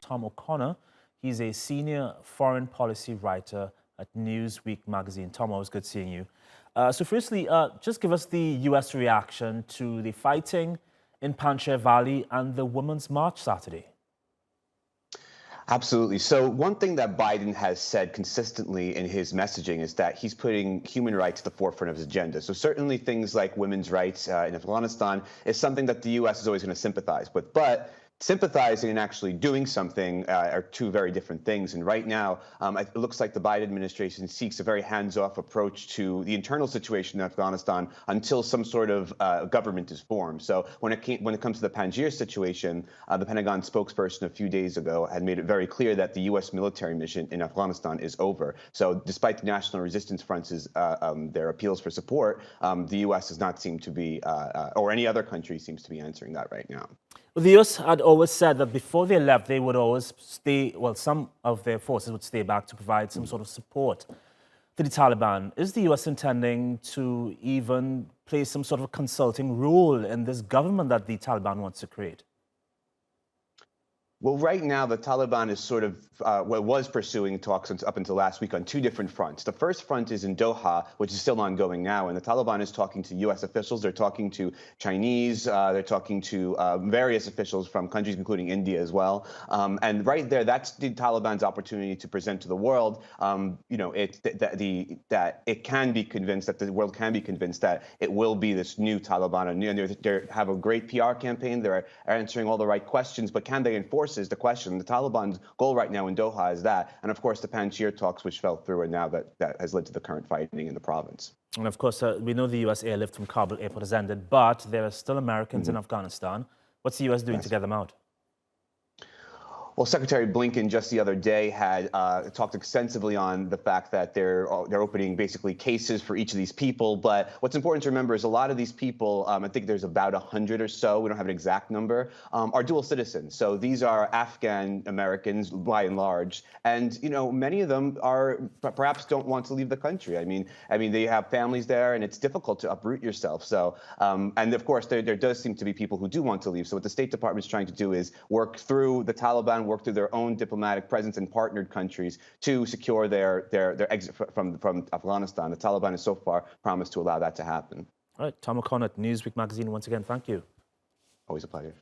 Tom O'Connor. He's a senior foreign policy writer at Newsweek magazine. Tom, always good seeing you. So firstly, just give us the U.S. reaction to the fighting in Panjshir Valley and the Women's March Saturday. Absolutely. So one thing that Biden has said consistently in his messaging is that he's putting human rights at the forefront of his agenda. So certainly things like women's rights in Afghanistan is something that the U.S. is always going to sympathize with. But sympathizing and actually doing something are two very different things. And right now, it looks like the Biden administration seeks a very hands-off approach to the internal situation in Afghanistan until some sort of government is formed. So when it comes to the Panjshir situation, the Pentagon spokesperson a few days ago had made it very clear that the U.S. military mission in Afghanistan is over. So despite the National Resistance Front's their appeals for support, the U.S. does not seem to be, or any other country seems to be answering that right now. The U.S. had always said that before they left, they would always stay, well, some of their forces would stay back to provide some sort of support to the Taliban. Is the U.S. intending to even play some sort of consulting role in this government that the Taliban wants to create? Well, right now, the Taliban is sort of, was pursuing talks up until last week on two different fronts. The first front is in Doha, which is still ongoing now, and the Taliban is talking to U.S. officials. They're talking to Chinese. They're talking to various officials from countries, including India as well. And right there, that's the Taliban's opportunity to present to the world, that it can be convinced, that the world can be convinced that it will be this new Taliban. And they have a great PR campaign. They're answering all the right questions, but can they enforce is the question. The Taliban's goal right now in Doha is that, and of course the Panjshir talks, which fell through, and now that has led to the current fighting in the province. And of course, we know the U.S. airlift from Kabul airport has ended, but there are still Americans in Afghanistan. What's the U.S. doing to get them out? Well, Secretary Blinken just the other day had talked extensively on the fact that they're opening basically cases for each of these people. But what's important to remember is a lot of these people, I think there's about 100 or so, we don't have an exact number, are dual citizens. So these are Afghan Americans by and large. And, many of them perhaps don't want to leave the country. I mean, they have families there and it's difficult to uproot yourself. So, and of course, there does seem to be people who do want to leave. So what the State Department is trying to do is work through the Taliban, work through their own diplomatic presence in partnered countries to secure their exit from Afghanistan. The Taliban has so far promised to allow that to happen. All right, Tom O'Connor at Newsweek magazine, once again, thank you. Always a pleasure.